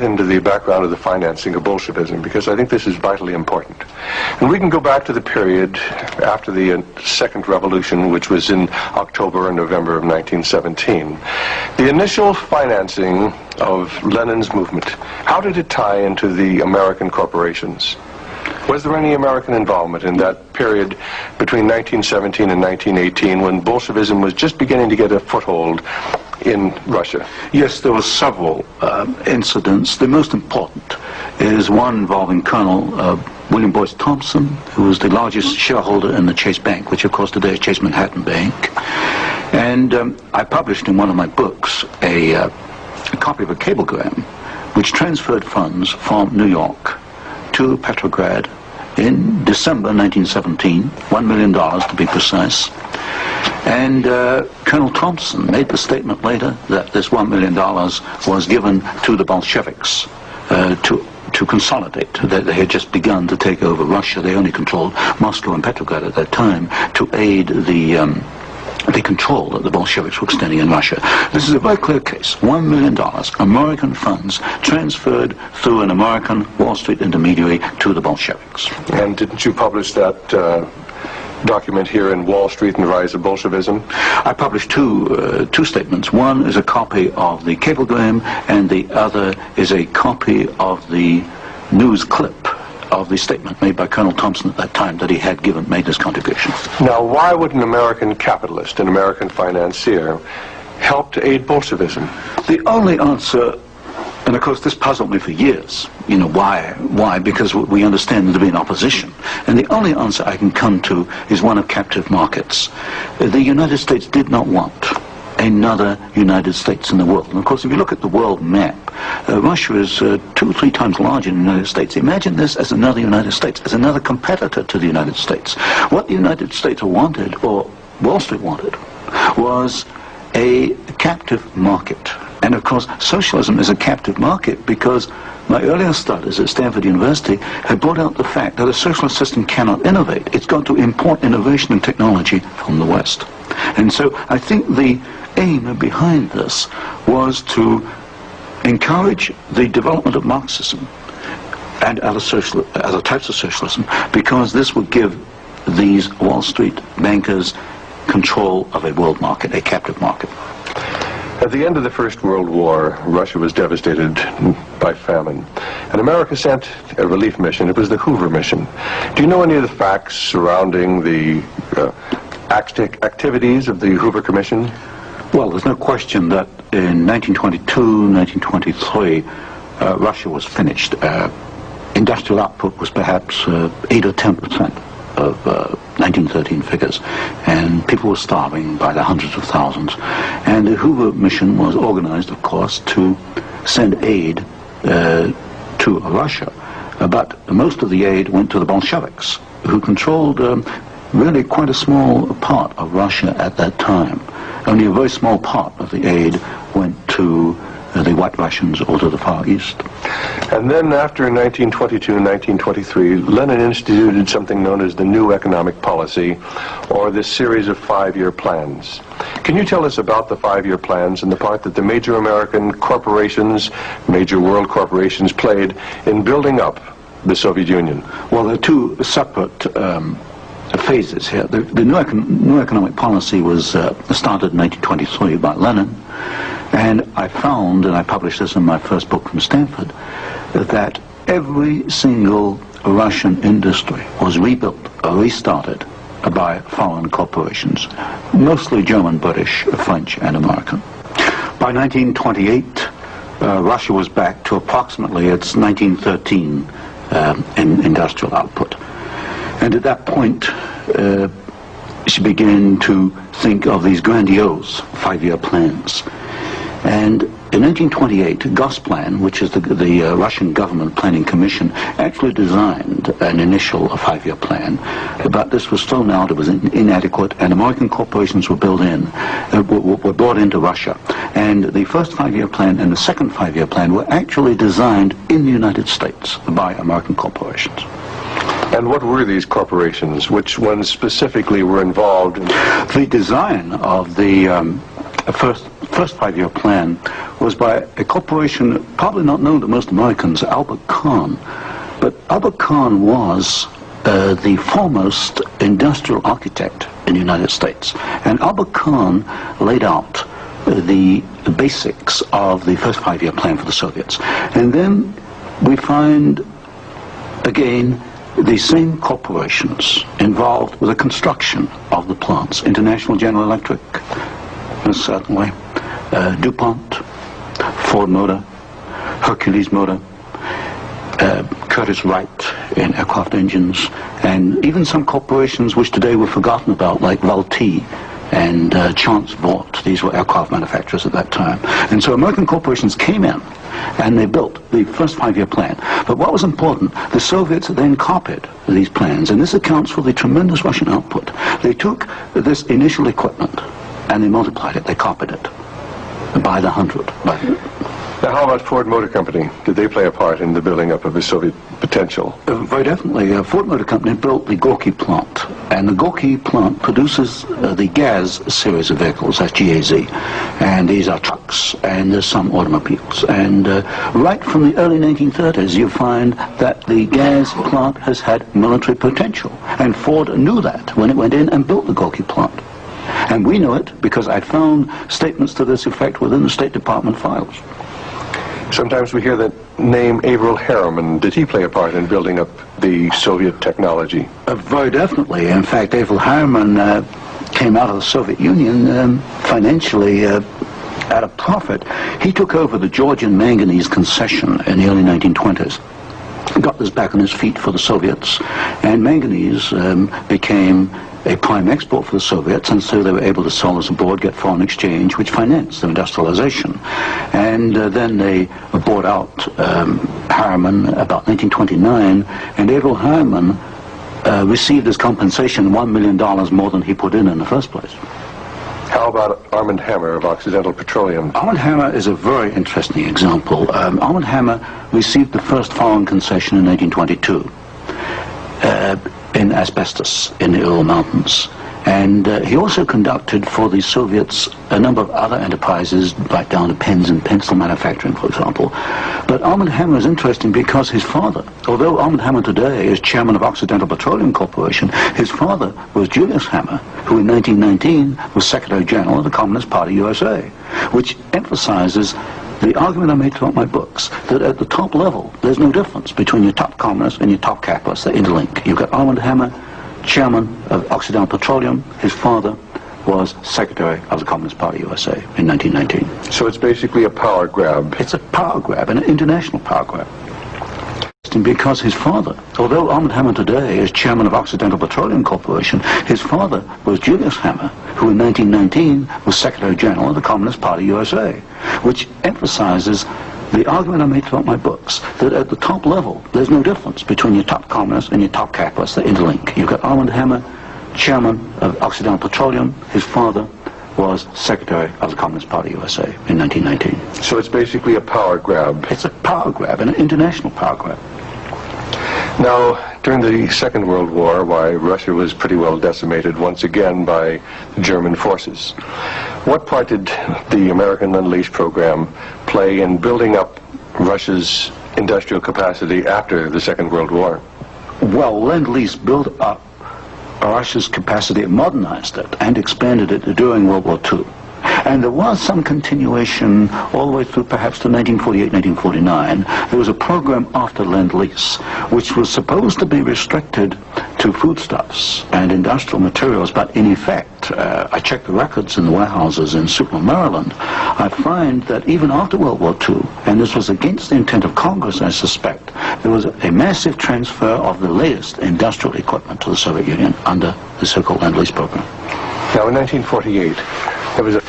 into the background of the financing of Bolshevism, because I think this is vitally important. And we can go back to the period after the Second Revolution, which was in October and November of 1917. The initial financing of Lenin's movement, how did it tie into the American corporations? Was there any American involvement in that period between 1917 and 1918 when Bolshevism was just beginning to get a foothold in Russia? Yes, there were several incidents. The most important is one involving Colonel William Boyce Thompson, who was the largest shareholder in the Chase Bank, which of course today is Chase Manhattan Bank. And I published in one of my books a copy of a cablegram which transferred funds from New York to Petrograd in December 1917, $1 million to be precise. And Colonel Thompson made the statement later that this $1 million was given to the Bolsheviks to consolidate. They had just begun to take over Russia. They only controlled Moscow and Petrograd at that time, to aid the control that the Bolsheviks were extending in Russia. This is a very clear case. $1 million, American funds transferred through an American Wall Street intermediary to the Bolsheviks. And didn't you publish that document here in Wall Street and the Rise of Bolshevism? I published two statements. One is a copy of the cablegram, and the other is a copy of the news clip of the statement made by Colonel Thompson at that time that he had made this contribution. Now, why would an American capitalist, an American financier, help to aid Bolshevism? The only answer, and of course this puzzled me for years, you know, why? Because we understand there to be an opposition. And the only answer I can come to is one of captive markets. The United States did not want another United States in the world. And of course, if you look at the world map, Russia is 2 or 3 times larger than the United States. Imagine this as another United States, as another competitor to the United States. What the United States wanted, or Wall Street wanted, was a captive market. And of course, socialism is a captive market because my earlier studies at Stanford University had brought out the fact that a socialist system cannot innovate. It's got to import innovation and technology from the West. And so I think the aim behind this was to encourage the development of Marxism and other types of socialism, because this would give these Wall Street bankers control of a world market, a captive market. At the end of the First World War, Russia was devastated by famine. And America sent a relief mission. It was the Hoover mission. Do you know any of the facts surrounding the activities of the Hoover Commission? Well, there's no question that in 1922, 1923, Russia was finished. Industrial output was perhaps 8 or 10% of 1913 figures, and people were starving by the hundreds of thousands. And the Hoover mission was organized, of course, to send aid to Russia. But most of the aid went to the Bolsheviks, who controlled really quite a small part of Russia at that time. Only a very small part of the aid went to the White Russians or to the Far East. And then after 1922 and 1923, Lenin instituted something known as the New Economic Policy, or this series of 5-year plans. Can you tell us about the 5-year plans and the part that the major American corporations, major world corporations, played in building up the Soviet Union? Well, there are 2 separate phases here. The new economic policy was started in 1923 by Lenin, and I found, and I published this in my first book from Stanford, that every single Russian industry was rebuilt or restarted by foreign corporations, mostly German, British, French, and American. By 1928, Russia was back to approximately its 1913 industrial output. And at that point, she began to think of these grandiose 5-year plans. And in 1928, Gosplan, which is the Russian government planning commission, actually designed an initial 5-year plan, but this was thrown out. It was inadequate, and American corporations were were brought into Russia. And the first 5-year plan and the second 5-year plan were actually designed in the United States by American corporations. And what were these corporations? Which ones specifically were involved in the design of the first five-year plan was by a corporation probably not known to most Americans, Albert Kahn. But Albert Kahn was the foremost industrial architect in the United States. And Albert Kahn laid out the basics of the first five-year plan for the Soviets. And then we find, again, the same corporations involved with the construction of the plants. International General Electric, certainly, DuPont, Ford Motor, Hercules Motor, Curtiss-Wright in aircraft engines, and even some corporations which today were forgotten about, like Vultee and Chance Vought. These were aircraft manufacturers at that time. And so American corporations came in and they built the first five-year plan. But what was important, the Soviets then copied these plans, and this accounts for the tremendous Russian output. They took this initial equipment and they multiplied it, they copied it by the hundred. Now, how about Ford Motor Company? Did they play a part in the building up of the Soviet potential? Very definitely. Ford Motor Company built the Gorky plant, and the Gorky plant produces the GAZ series of vehicles, that's G-A-Z, and these are trucks, and there's some automobiles. And right from the early 1930s, you find that the GAZ plant has had military potential, and Ford knew that when it went in and built the Gorky plant. And we know it because I found statements to this effect within the State Department files. Sometimes we hear the name Averell Harriman. Did he play a part in building up the Soviet technology? Very definitely. In fact, Averell Harriman came out of the Soviet Union financially at a profit. He took over the Georgian manganese concession in the early 1920s. Got this back on his feet for the Soviets, and manganese became a prime export for the Soviets, and so they were able to sell this abroad, get foreign exchange, which financed their industrialization. And then they bought out Harriman about 1929, and Averell Harriman received as compensation $1 million more than he put in the first place. How about Armand Hammer of Occidental Petroleum? Armand Hammer is a very interesting example. Armand Hammer received the first foreign concession in 1922. In asbestos in the Ural Mountains. And he also conducted for the Soviets a number of other enterprises, right down to pens and pencil manufacturing, for example. But Armand Hammer is interesting because his father, although Armand Hammer today is chairman of Occidental Petroleum Corporation, his father was Julius Hammer, who in 1919 was Secretary General of the Communist Party USA, which emphasizes the argument I made throughout my books, that at the top level, there's no difference between your top communists and your top capitalists. They interlink. You've got Armand Hammer, chairman of Occidental Petroleum. His father was Secretary of the Communist Party USA in 1919. So it's basically a power grab. It's a power grab, an international power grab. Because his father, although Armand Hammer today is chairman of Occidental Petroleum Corporation, his father was Julius Hammer, who in 1919 was Secretary General of the Communist Party USA, which emphasizes the argument I made throughout my books, that at the top level, there's no difference between your top communists and your top capitalists. They interlink. You've got Armand Hammer, chairman of Occidental Petroleum. His father was Secretary of the Communist Party USA in 1919. So it's basically a power grab. It's a power grab, an international power grab. Now, during the Second World War, why Russia was pretty well decimated once again by German forces. What part did the American Lend-Lease program play in building up Russia's industrial capacity after the Second World War? Well, Lend-Lease built up Russia's capacity, modernized it, and expanded it during World War II. And there was some continuation all the way through perhaps to 1948, 1949. There was a program after Lend-Lease, which was supposed to be restricted to foodstuffs and industrial materials, but in effect, I checked the records in the warehouses in Sutton, Maryland, I find that even after World War II, and this was against the intent of Congress, I suspect, there was a massive transfer of the latest industrial equipment to the Soviet Union under the so-called Lend-Lease program. Now, in 1948, there was a